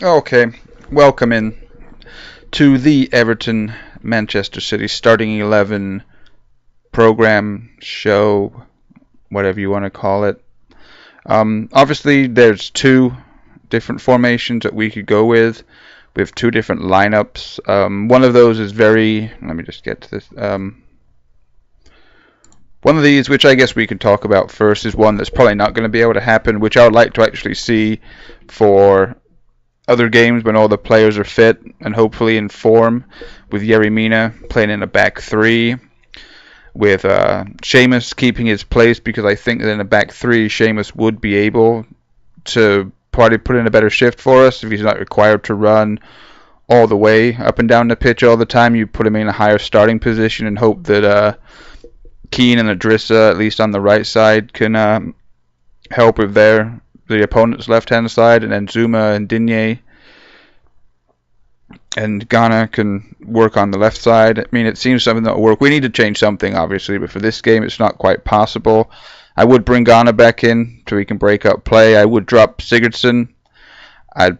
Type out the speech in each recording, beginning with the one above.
Okay, welcome in to the Everton Manchester City starting 11 program, show, whatever you want to call it. Obviously, there's two different formations that we could go with. We have two different lineups. One of those is very. Let me just get to this. One of these, which I guess we could talk about first, is one that's probably not going to be able to happen, which I would like to actually see for other games when all the players are fit and hopefully in form, with Yerry Mina playing in a back three, with Seamus keeping his place, because I think that in a back three, Seamus would be able to probably put in a better shift for us if he's not required to run all the way up and down the pitch all the time. You put him in a higher starting position and hope that Keane and Adrissa, at least on the right side, can help with the opponent's left-hand side, and then Zuma and Digne and Ghana can work on the left side. I mean, it seems something that will work. We need to change something, obviously, but for this game, it's not quite possible. I would bring Ghana back in so he can break up play. I would drop Sigurdsson. I'd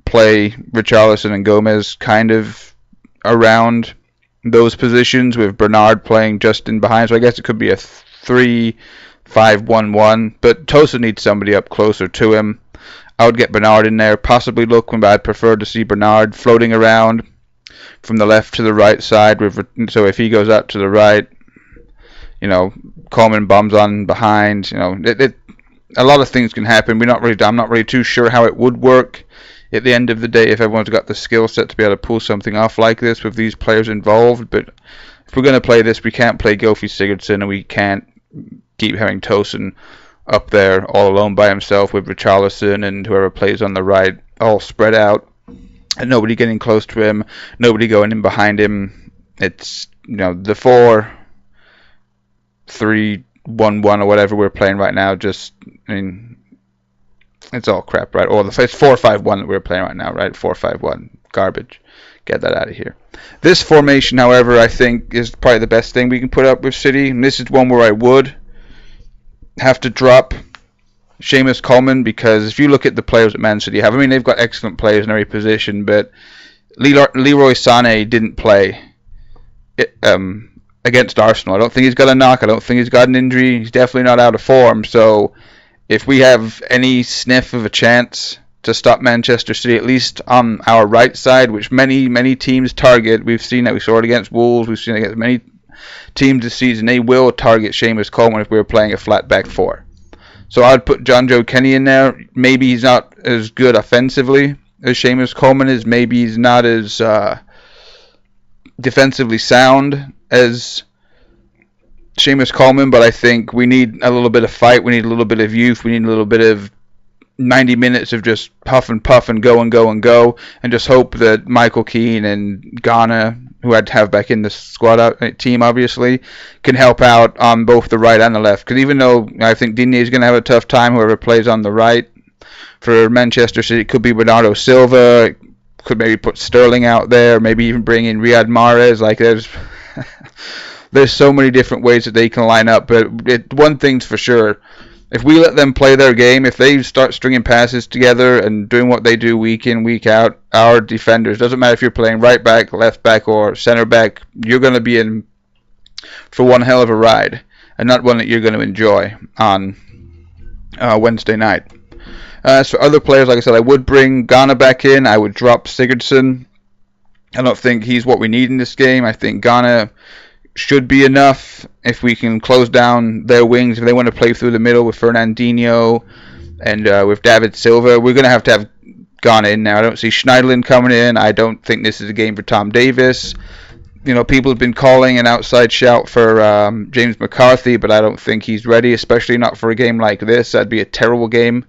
play Richarlison and Gomez kind of around those positions, with Bernard playing just in behind. So I guess it could be a 3-5-1-1, but Tosa needs somebody up closer to him. I would get Bernard in there, possibly Lookman, but I'd prefer to see Bernard floating around from the left to the right side. So if he goes out to the right, Coleman bombs on behind. A lot of things can happen. I'm not really too sure how it would work at the end of the day if everyone's got the skill set to be able to pull something off like this with these players involved. But if we're going to play this, we can't play Gylfi Sigurdsson, and we can't keep having Tosin up there all alone by himself with Richarlison and whoever plays on the right all spread out and nobody getting close to him, nobody going in behind him. It's the 4-3-1-1 or whatever we're playing right now. It's all crap, right? Or it's 4-5-1 that we're playing right now, right? 4-5-1, garbage. Get that out of here. This formation, however, I think is probably the best thing we can put up with City. And this is one where I would have to drop Seamus Coleman, because if you look at the players that Man City have, they've got excellent players in every position, but Leroy Sané didn't play against Arsenal. I don't think he's got a knock. I don't think he's got an injury. He's definitely not out of form. So if we have any sniff of a chance to stop Manchester City, at least on our right side, which many teams target, we've seen that. We saw it against Wolves. We've seen it against many teams this season. They will target Seamus Coleman if we were playing a flat back four. So I'd put John Joe Kenny in there. Maybe he's not as good offensively as Seamus Coleman is. Maybe he's not as defensively sound as Seamus Coleman, but I think we need a little bit of fight. We need a little bit of youth. We need a little bit of 90 minutes of just huff and puff and go and go and go, and just hope that Michael Keane and Ghana, who I'd have back in the squad team, obviously, can help out on both the right and the left. Because even though I think Digne is going to have a tough time, whoever plays on the right for Manchester City, it could be Bernardo Silva, could maybe put Sterling out there, maybe even bring in Riyad Mahrez. Like there's so many different ways that they can line up. But one thing's for sure. If we let them play their game, if they start stringing passes together and doing what they do week in, week out, our defenders, doesn't matter if you're playing right back, left back, or center back, you're going to be in for one hell of a ride, and not one that you're going to enjoy on Wednesday night. As for other players, like I said, I would bring Ghana back in. I would drop Sigurdsson. I don't think he's what we need in this game. I think Ghana should be enough if we can close down their wings. If they want to play through the middle with Fernandinho and with David Silva, we're going to have Ghana in now. I don't see Schneiderlin coming in. I don't think this is a game for Tom Davis. People have been calling an outside shout for James McCarthy, but I don't think he's ready, especially not for a game like this. That'd be a terrible game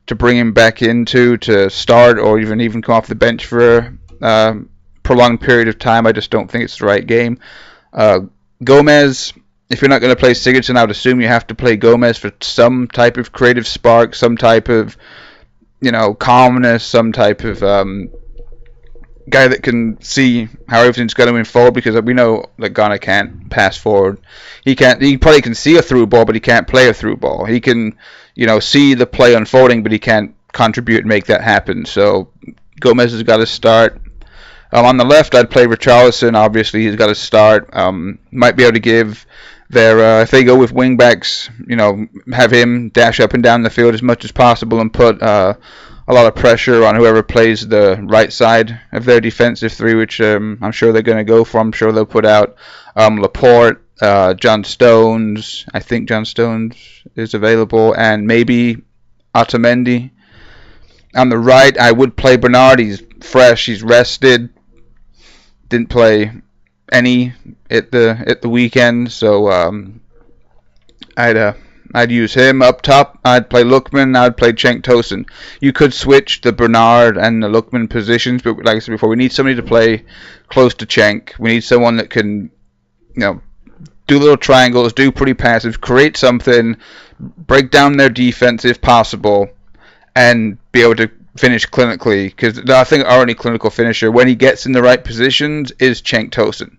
to bring him back into to start, or even come off the bench for a prolonged period of time. I just don't think it's the right game. Gomez, if you're not going to play Sigurdsson, I would assume you have to play Gomez for some type of creative spark, some type of, calmness, some type of guy that can see how everything's going to unfold, because we know that Ghana can't pass forward. He probably can see a through ball, but he can't play a through ball. He can, see the play unfolding, but he can't contribute and make that happen. So Gomez has got to start. On the left, I'd play Richarlison. Obviously, he's got to start. Might be able to give their if they go with wing backs, have him dash up and down the field as much as possible and put a lot of pressure on whoever plays the right side of their defensive three, which I'm sure they're going to go for. I'm sure they'll put out Laporte, John Stones. I think John Stones is available, and maybe Otamendi. On the right, I would play Bernard. He's fresh. He's rested. Didn't play any at the weekend, so I'd use him up top. I'd play Lookman. I'd play Cenk Tosun. You could switch the Bernard and the Lookman positions, but like I said before, we need somebody to play close to Cenk. We need someone that can, do little triangles, do pretty passive, create something, break down their defense if possible, and be able to finish clinically. Because I think our only clinical finisher, when he gets in the right positions, is Cenk Tosun.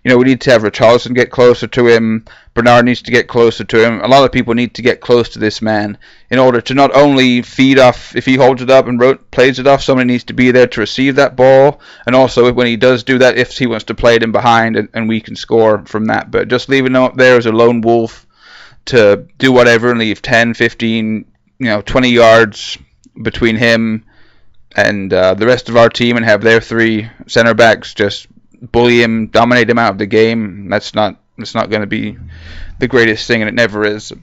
We need to have Richarlison get closer to him. Bernard needs to get closer to him. A lot of people need to get close to this man in order to not only feed off, if he holds it up and plays it off, somebody needs to be there to receive that ball. And also, when he does do that, if he wants to play it in behind, and we can score from that. But just leaving him up there as a lone wolf to do whatever and leave 10, 15, 20 yards between him and the rest of our team and have their three center backs just bully him, dominate him out of the game, that's not going to be the greatest thing, and it never is.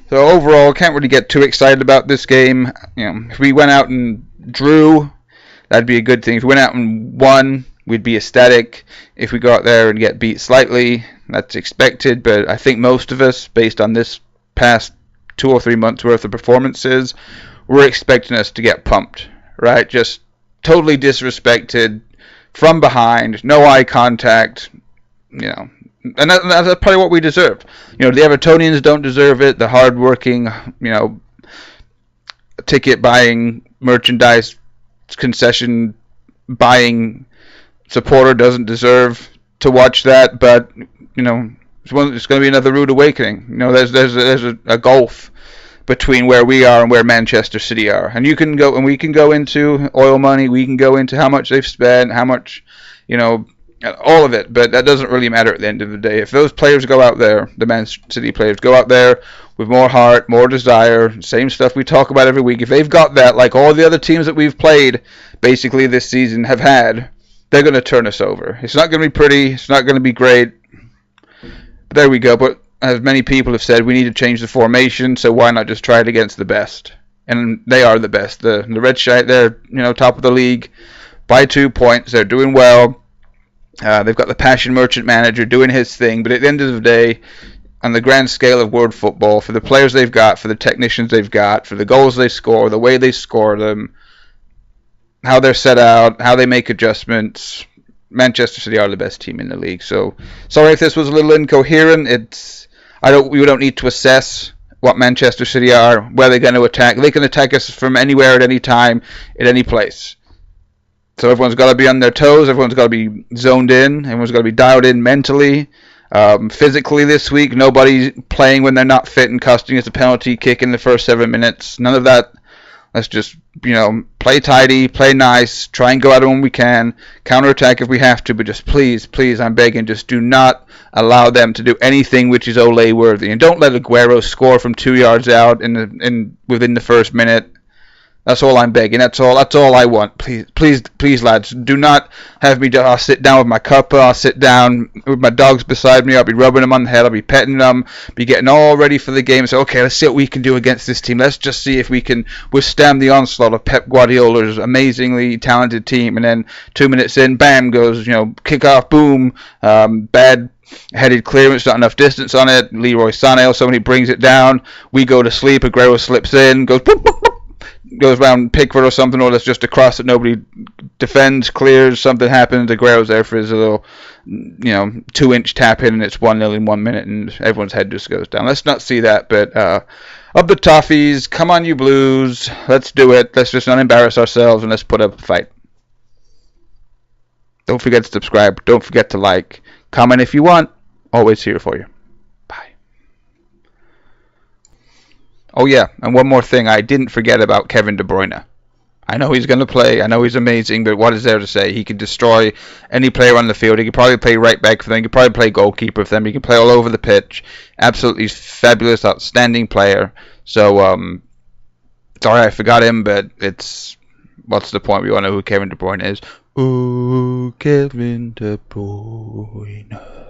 So overall, can't really get too excited about this game. If we went out and drew, that'd be a good thing. If we went out and won, we'd be ecstatic. If we go out there and get beat slightly, that's expected, but I think most of us, based on this past 2 or 3 months worth of performances, we're expecting us to get pumped, right? Just totally disrespected from behind, no eye contact, and that's probably what we deserve. The Evertonians don't deserve it. The hard-working, ticket-buying, merchandise, concession-buying supporter doesn't deserve to watch that. But it's going to be another rude awakening. There's a gulf between where we are and where Manchester City are. And we can go into oil money, we can go into how much they've spent, how much, all of it, but that doesn't really matter at the end of the day. If those players go out there, the Man City players go out there with more heart, more desire, same stuff we talk about every week, if they've got that, like all the other teams that we've played basically this season have had, they're going to turn us over. It's not going to be pretty, it's not going to be great, but there we go. But as many people have said, we need to change the formation, so why not just try it against the best? And they are the best. The Red Shite, they're top of the league by 2 points. They're doing well. They've got the passion merchant manager doing his thing, but at the end of the day, on the grand scale of world football, for the players they've got, for the technicians they've got, for the goals they score, the way they score them, how they're set out, how they make adjustments, Manchester City are the best team in the league. So sorry if this was a little incoherent. We don't need to assess what Manchester City are, where they're going to attack. They can attack us from anywhere at any time, at any place. So everyone's got to be on their toes. Everyone's got to be zoned in. Everyone's got to be dialed in mentally. Physically this week, nobody's playing when they're not fit and costing us a penalty kick in the first 7 minutes. None of that. Let's just, play tidy, play nice, try and go at it when we can, counterattack if we have to, but just please, I'm begging, just do not allow them to do anything which is Ole worthy. And don't let Aguero score from 2 yards out within the first minute. That's all I'm begging. That's all I want. Please, lads, do not have me. I'll sit down with my cuppa. I'll sit down with my dogs beside me. I'll be rubbing them on the head. I'll be petting them. Be getting all ready for the game. So, okay, let's see what we can do against this team. Let's just see if we can withstand the onslaught of Pep Guardiola's amazingly talented team. And then 2 minutes in, bam, goes, kick off, boom, bad headed clearance, not enough distance on it. Leroy Sané or somebody brings it down. We go to sleep. Aguero slips in, goes boop, boop, boop. Goes around Pickford or something, or that's just a cross that nobody defends, clears, something happens, Aguero's there for his little, 2-inch tap in, and it's 1-0 in 1 minute, and everyone's head just goes down. Let's not see that, but up the Toffees, come on you Blues, let's do it, let's just not embarrass ourselves, and let's put up a fight. Don't forget to subscribe, don't forget to like, comment if you want, always here for you. Oh yeah, and one more thing, I didn't forget about Kevin De Bruyne. I know he's going to play. I know he's amazing, but what is there to say? He can destroy any player on the field. He could probably play right back for them. He could probably play goalkeeper for them. He can play all over the pitch. Absolutely fabulous, outstanding player. So, sorry I forgot him, but it's what's the point? We all know who Kevin De Bruyne is. Oh, Kevin De Bruyne.